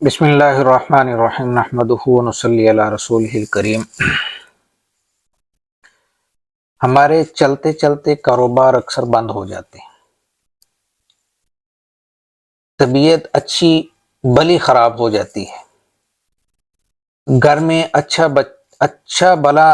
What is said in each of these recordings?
بسم اللہ الرحمن الرحیم نحمدہ ونصلی علی رسولہ الکریم۔ ہمارے چلتے چلتے کاروبار اکثر بند ہو جاتے ہیں، طبیعت اچھی بلی خراب ہو جاتی ہے، گھر میں اچھا بلا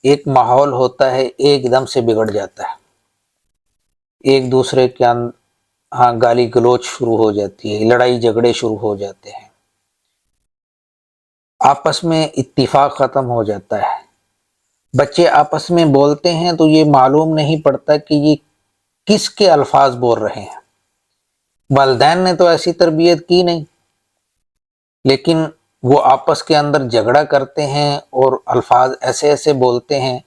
ایک ماحول ہوتا ہے ایک دم سے بگڑ جاتا ہے، ایک دوسرے کے گالی گلوچ شروع ہو جاتی ہے، لڑائی جھگڑے شروع ہو جاتے ہیں، آپس میں اتفاق ختم ہو جاتا ہے، بچے آپس میں بولتے ہیں تو یہ معلوم نہیں پڑتا کہ یہ کس کے الفاظ بول رہے ہیں۔ والدین نے تو ایسی تربیت کی نہیں، لیکن وہ آپس کے اندر جھگڑا کرتے ہیں اور الفاظ ایسے ایسے بولتے ہیں،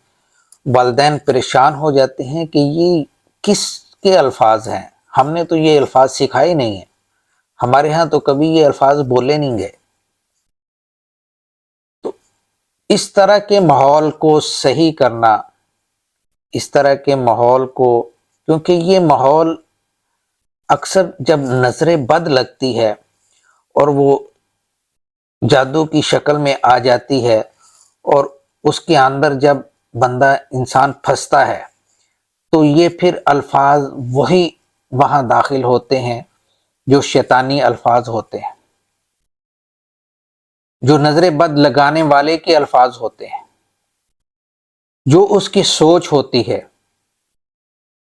والدین پریشان ہو جاتے ہیں کہ یہ کس کے الفاظ ہیں، ہم نے تو یہ الفاظ سکھائے نہیں ہیں، ہمارے ہاں تو کبھی یہ الفاظ بولے نہیں گئے۔ تو اس طرح کے ماحول کو صحیح کرنا، اس طرح کے ماحول کو، کیونکہ یہ ماحول اکثر جب نظر بد لگتی ہے اور وہ جادو کی شکل میں آ جاتی ہے اور اس کے اندر جب بندہ انسان پھنستا ہے تو یہ پھر الفاظ وہی وہاں داخل ہوتے ہیں جو شیطانی الفاظ ہوتے ہیں، جو نظر بد لگانے والے کے الفاظ ہوتے ہیں، جو اس کی سوچ ہوتی ہے،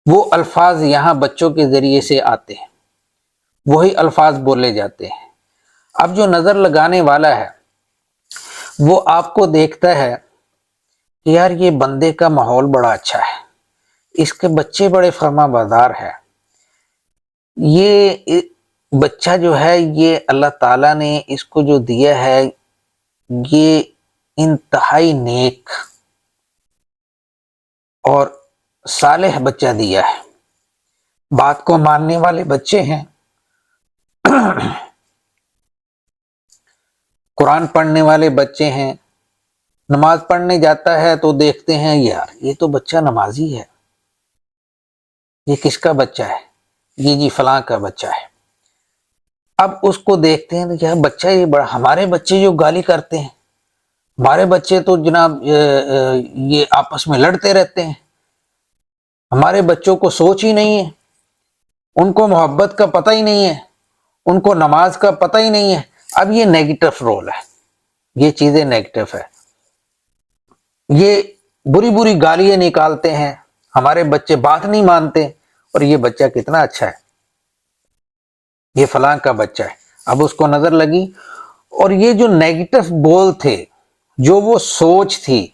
وہ الفاظ یہاں بچوں کے ذریعے سے آتے ہیں، وہی الفاظ بولے جاتے ہیں۔ اب جو نظر لگانے والا ہے وہ آپ کو دیکھتا ہے کہ یار یہ بندے کا ماحول بڑا اچھا ہے، اس کے بچے بڑے فرما بردار ہے، یہ بچہ جو ہے یہ اللہ تعالیٰ نے اس کو جو دیا ہے یہ انتہائی نیک اور صالح بچہ دیا ہے، بات کو ماننے والے بچے ہیں، قرآن پڑھنے والے بچے ہیں، نماز پڑھنے جاتا ہے تو دیکھتے ہیں یار یہ تو بچہ نمازی ہے، یہ کس کا بچہ ہے، یہ جی فلاں کا بچہ ہے۔ اب اس کو دیکھتے ہیں کہ بچہ یہ بڑا، ہمارے بچے جو گالی کرتے ہیں، ہمارے بچے تو جناب یہ آپس میں لڑتے رہتے ہیں، ہمارے بچوں کو سوچ ہی نہیں ہے، ان کو محبت کا پتہ ہی نہیں ہے، ان کو نماز کا پتہ ہی نہیں ہے۔ اب یہ نیگیٹو رول ہے، یہ چیزیں نیگیٹو ہے، یہ بری بری گالیاں نکالتے ہیں، ہمارے بچے بات نہیں مانتے، اور یہ بچہ کتنا اچھا ہے، یہ فلاں کا بچہ ہے۔ اب اس کو نظر لگی، اور یہ جو نیگیٹو بول تھے، جو وہ سوچ تھی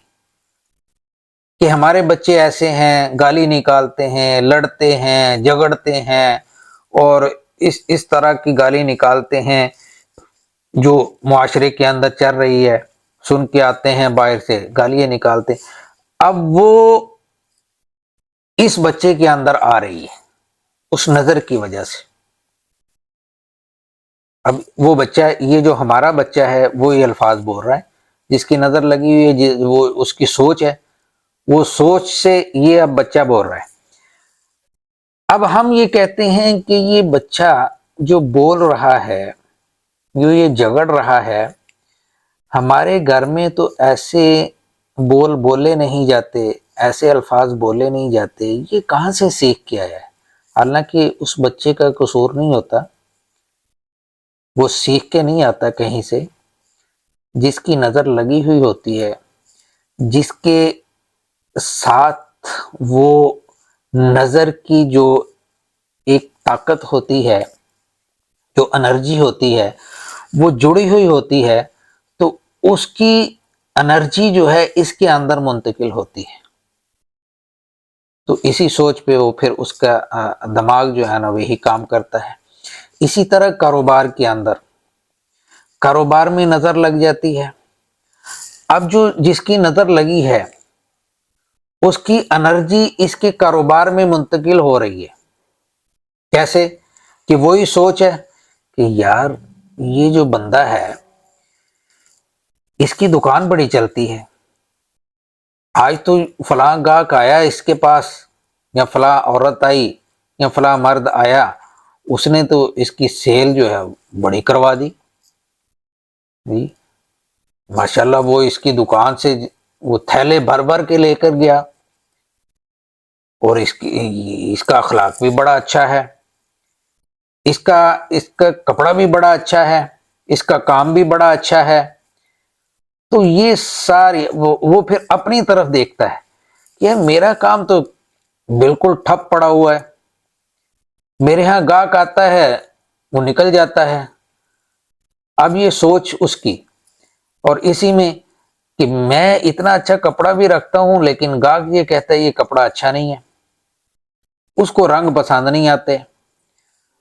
کہ ہمارے بچے ایسے ہیں، گالی نکالتے ہیں، لڑتے ہیں، جھگڑتے ہیں، اور اس طرح کی گالی نکالتے ہیں جو معاشرے کے اندر چل رہی ہے، سن کے آتے ہیں باہر سے گالیاں نکالتے ہیں۔ اب وہ اس بچے کے اندر آ رہی ہے اس نظر کی وجہ سے۔ اب وہ بچہ، یہ جو ہمارا بچہ ہے وہ یہ الفاظ بول رہا ہے، جس کی نظر لگی ہوئی ہے، وہ اس کی سوچ ہے، وہ سوچ سے یہ اب بچہ بول رہا ہے۔ اب ہم یہ کہتے ہیں کہ یہ بچہ جو بول رہا ہے، جو یہ جھگڑ رہا ہے، ہمارے گھر میں تو ایسے بول بولے نہیں جاتے، ایسے الفاظ بولے نہیں جاتے، یہ کہاں سے سیکھ کے آیا ہے؟ حالانکہ اس بچے کا قصور نہیں ہوتا، وہ سیکھ کے نہیں آتا کہیں سے، جس کی نظر لگی ہوئی ہوتی ہے، جس کے ساتھ وہ نظر کی جو ایک طاقت ہوتی ہے، جو انرجی ہوتی ہے، وہ جڑی ہوئی ہوتی ہے، تو اس کی انرجی جو ہے اس کے اندر منتقل ہوتی ہے، تو اسی سوچ پہ وہ پھر اس کا دماغ جو ہے نا وہی کام کرتا ہے۔ اسی طرح کاروبار کے اندر، کاروبار میں نظر لگ جاتی ہے، اب جو جس کی نظر لگی ہے اس کی انرجی اس کے کاروبار میں منتقل ہو رہی ہے۔ کیسے؟ کہ وہی سوچ ہے کہ یار یہ جو بندہ ہے اس کی دکان بڑی چلتی ہے، آج تو فلاں گاہک آیا اس کے پاس، یا فلاں عورت آئی، یا فلاں مرد آیا، اس نے تو اس کی سیل جو ہے بڑی کروا دی، جی ماشاءاللہ وہ اس کی دکان سے وہ تھیلے بھر بھر کے لے کر گیا، اور اس کا اخلاق بھی بڑا اچھا ہے، اس کا کپڑا بھی بڑا اچھا ہے، اس کا کام بھی بڑا اچھا ہے۔ تو یہ سارے وہ پھر اپنی طرف دیکھتا ہے کہ میرا کام تو بالکل ٹھپ پڑا ہوا ہے، میرے ہاں گاہک آتا ہے وہ نکل جاتا ہے۔ اب یہ سوچ اس کی، اور اسی میں کہ میں اتنا اچھا کپڑا بھی رکھتا ہوں لیکن گاہک یہ کہتا ہے یہ کپڑا اچھا نہیں ہے، اس کو رنگ پسند نہیں آتے۔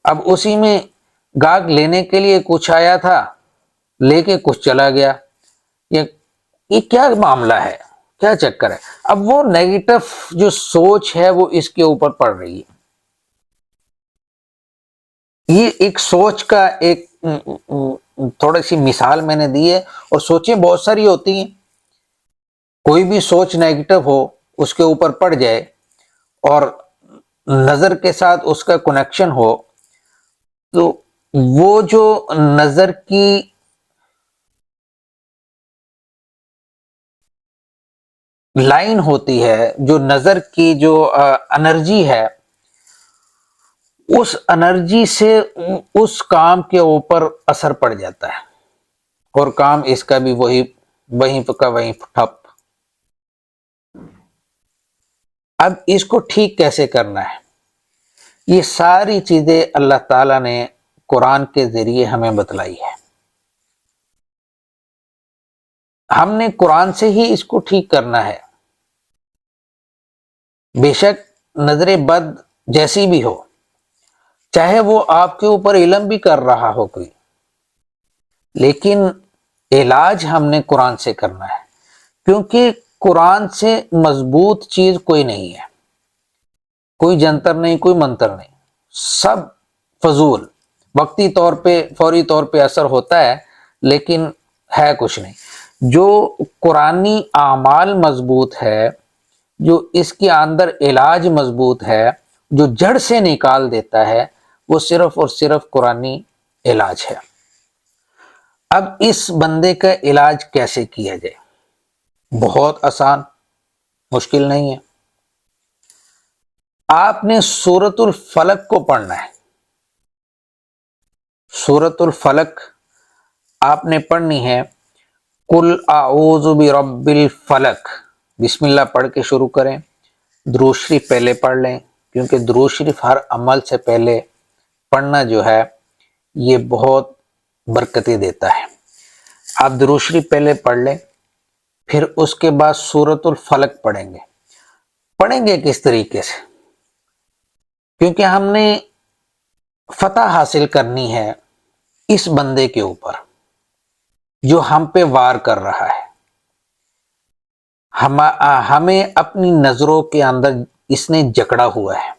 اب اسی میں گاہک لینے کے لیے کچھ آیا تھا، لے کے کچھ چلا گیا، یہ کیا معاملہ ہے، کیا چکر ہے؟ اب وہ نیگیٹو جو سوچ ہے وہ اس کے اوپر پڑ رہی ہے۔ یہ ایک سوچ کا ایک تھوڑی سی مثال میں نے دی ہے، اور سوچیں بہت ساری ہوتی ہیں۔ کوئی بھی سوچ نیگیٹو ہو اس کے اوپر پڑ جائے اور نظر کے ساتھ اس کا کنیکشن ہو، تو وہ جو نظر کی لائن ہوتی ہے، جو نظر کی جو انرجی ہے، اس انرجی سے اس کام کے اوپر اثر پڑ جاتا ہے، اور کام اس کا بھی وہیں کا وہیں ٹھپ۔ اب اس کو ٹھیک کیسے کرنا ہے؟ یہ ساری چیزیں اللہ تعالیٰ نے قرآن کے ذریعے ہمیں بتلائی ہے۔ ہم نے قرآن سے ہی اس کو ٹھیک کرنا ہے۔ بے شک نظر بد جیسی بھی ہو، چاہے وہ آپ کے اوپر علم بھی کر رہا ہو کوئی، لیکن علاج ہم نے قرآن سے کرنا ہے، کیونکہ قرآن سے مضبوط چیز کوئی نہیں ہے، کوئی جنتر نہیں، کوئی منتر نہیں، سب فضول، وقتی طور پہ فوری طور پہ اثر ہوتا ہے لیکن ہے کچھ نہیں۔ جو قرآنی اعمال مضبوط ہے، جو اس کے اندر علاج مضبوط ہے، جو جڑ سے نکال دیتا ہے، وہ صرف اور صرف قرآنی علاج ہے۔ اب اس بندے کا علاج کیسے کیا جائے؟ بہت آسان، مشکل نہیں ہے۔ آپ نے سورۃ الفلق کو پڑھنا ہے۔ سورۃ الفلق آپ نے پڑھنی ہے۔ قل اعوذ برب الفلق، بسم اللہ پڑھ کے شروع کریں۔ درود شریف پہلے پڑھ لیں، کیونکہ درود شریف ہر عمل سے پہلے پڑھنا جو ہے یہ بہت برکتیں دیتا ہے۔ آپ درود شریف پہلے پڑھ لیں، پھر اس کے بعد سورۃ الفلق پڑھیں گے۔ پڑھیں گے کس طریقے سے؟ کیونکہ ہم نے فتح حاصل کرنی ہے اس بندے کے اوپر جو ہم پہ وار کر رہا ہے۔ ہمیں اپنی نظروں کے اندر اس نے جکڑا ہوا ہے،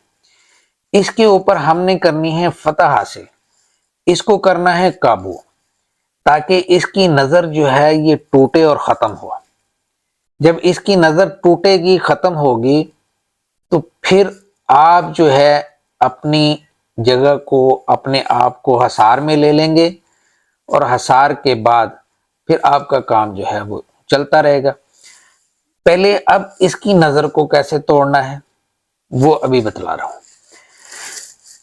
اس کے اوپر ہم نے کرنی ہے فتح حاصل، اس کو کرنا ہے قابو، تاکہ اس کی نظر جو ہے یہ ٹوٹے اور ختم ہو۔ جب اس کی نظر ٹوٹے گی، ختم ہوگی، تو پھر آپ جو ہے اپنی جگہ کو، اپنے آپ کو حصار میں لے لیں گے، اور حصار کے بعد پھر آپ کا کام جو ہے وہ چلتا رہے گا۔ پہلے اب اس کی نظر کو کیسے توڑنا ہے وہ ابھی بتلا رہا ہوں۔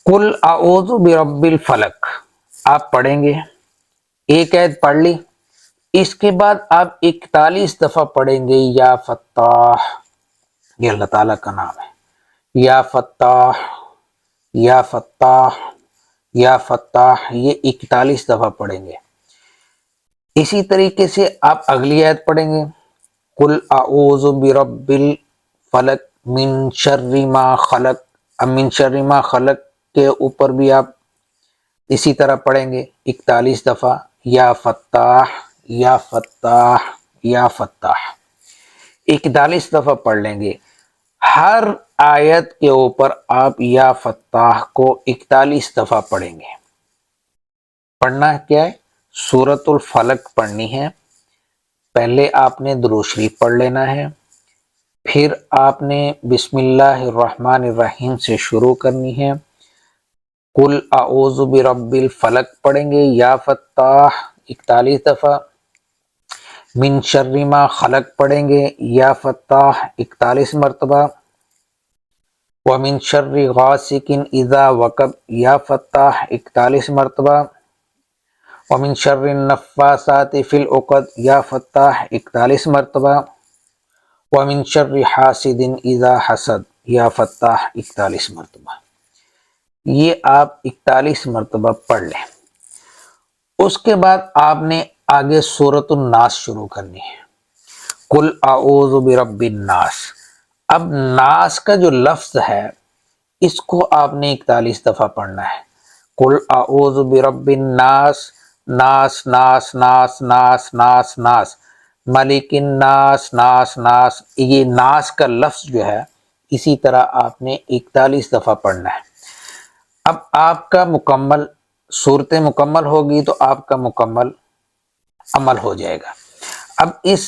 قل اعوذ برب الفلق آپ پڑھیں گے، ایک آیت پڑھ لی، اس کے بعد آپ 41 دفعہ پڑھیں گے یا فتاح، یہ اللہ تعالیٰ کا نام ہے، یا فتاح یا فتاح یا فتاح، یہ 41 دفعہ پڑھیں گے۔ اسی طریقے سے آپ اگلی آیت پڑھیں گے، قل اعوذ برب الفلق من شر ما خلق، اب من شر ما خلق کے اوپر بھی آپ اسی طرح پڑھیں گے 41 دفعہ، یا فتاح یا فتاح یا فتاح 41 دفعہ پڑھ لیں گے۔ ہر آیت کے اوپر آپ یا فتاح کو 41 دفعہ پڑھیں گے۔ پڑھنا کیا ہے؟ سورۃ الفلق پڑھنی ہے۔ پہلے آپ نے درود شریف پڑھ لینا ہے، پھر آپ نے بسم اللہ الرحمن الرحیم سے شروع کرنی ہے۔ قل اعوذ برب الفلق پڑھیں گے، یا فتاح 41 دفعہ، من شر ما خلق پڑھیں گے یا فتاح 41 مرتبہ، ومن شر غاسق اذا وقب یا فتاح 41 مرتبہ، ومن شر النفاثات فی العقد یا فتاح 41 مرتبہ، ومن شر حاسد اذا حسد یا فتاح 41 مرتبہ۔ یہ آپ 41 مرتبہ پڑھ لیں۔ اس کے بعد آپ نے آگے سورۃ الناس شروع کرنی ہے، قل اعوذ برب الناس۔ اب ناس کا جو لفظ ہے اس کو آپ نے 41 دفعہ پڑھنا ہے، قل اعوذ برب الناس، ناس ناس ناس ناس ناس ناس، ملک الناس ناس ناس، یہ ناس کا لفظ جو ہے اسی طرح آپ نے 41 دفعہ پڑھنا ہے۔ اب آپ کا مکمل صورت مکمل ہوگی تو آپ کا مکمل عمل ہو جائے گا۔ اب اس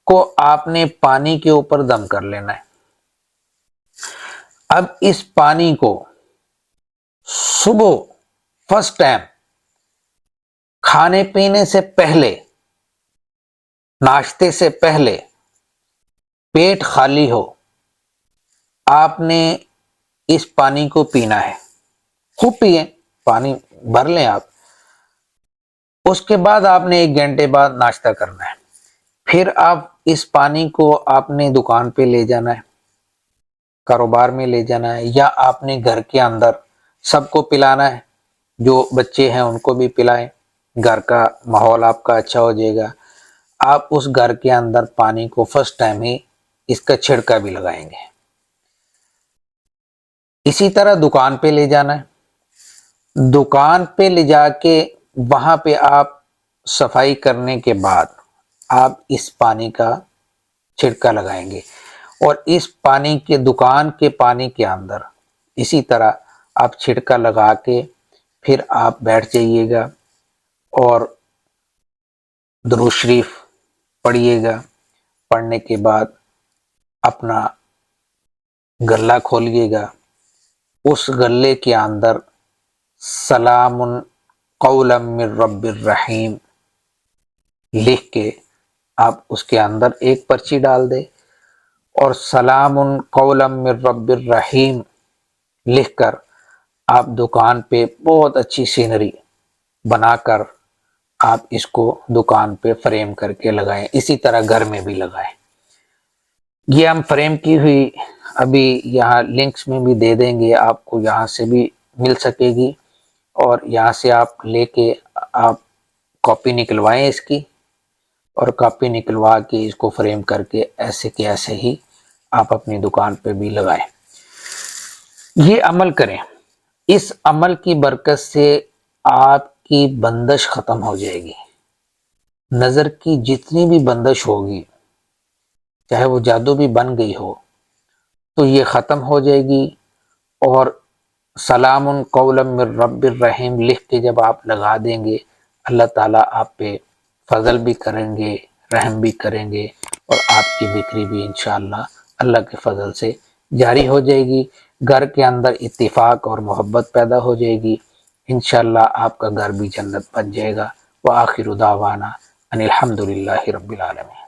کو آپ نے پانی کے اوپر دم کر لینا ہے۔ اب اس پانی کو صبح فرسٹ ٹائم کھانے پینے سے پہلے، ناشتے سے پہلے، پیٹ خالی ہو، آپ نے اس پانی کو پینا ہے۔ خوب پیئیں، پانی بھر لیں آپ۔ اس کے بعد آپ نے 1 گھنٹے بعد ناشتہ کرنا ہے۔ پھر آپ اس پانی کو آپ نے دکان پہ لے جانا ہے، کاروبار میں لے جانا ہے، یا آپ نے گھر کے اندر سب کو پلانا ہے، جو بچے ہیں ان کو بھی پلائیں، گھر کا ماحول آپ کا اچھا ہو جائے گا۔ آپ اس گھر کے اندر پانی کو فرسٹ ٹائم ہی اس کا چھڑکا بھی لگائیں گے۔ اسی طرح دکان پہ لے جانا ہے، دکان پہ لے جا کے وہاں پہ آپ صفائی کرنے کے بعد آپ اس پانی کا چھڑکا لگائیں گے، اور اس پانی کے دکان کے پانی کے اندر اسی طرح آپ چھڑکا لگا کے پھر آپ بیٹھ جائیے گا اور درود شریف پڑھیے گا۔ پڑھنے کے بعد اپنا غلہ کھولیے گا، اس غلے کے اندر سلام قولا من رب الرحیم لکھ کے آپ اس کے اندر ایک پرچی ڈال دے، اور سلام قولا من رب الرحیم لکھ کر آپ دکان پہ بہت اچھی سینری بنا کر آپ اس کو دکان پہ فریم کر کے لگائیں۔ اسی طرح گھر میں بھی لگائیں۔ یہ ہم فریم کی ہوئی ابھی یہاں لنکس میں بھی دے دیں گے، آپ کو یہاں سے بھی مل سکے گی، اور یہاں سے آپ لے کے آپ کاپی نکلوائیں اس کی، اور کاپی نکلوا کے اس کو فریم کر کے ایسے کے ایسے ہی آپ اپنی دکان پہ بھی لگائیں۔ یہ عمل کریں، اس عمل کی برکت سے آپ کی بندش ختم ہو جائے گی۔ نظر کی جتنی بھی بندش ہوگی، چاہے وہ جادو بھی بن گئی ہو، تو یہ ختم ہو جائے گی۔ اور سلام قولا من رب الرحیم لکھ کے جب آپ لگا دیں گے، اللہ تعالیٰ آپ پہ فضل بھی کریں گے، رحم بھی کریں گے، اور آپ کی بکری بھی انشاءاللہ اللہ کے فضل سے جاری ہو جائے گی۔ گھر کے اندر اتفاق اور محبت پیدا ہو جائے گی، انشاءاللہ آپ کا گھر بھی جنت بن جائے گا۔ وآخر دعوانا ان الحمد للہ رب العالمین۔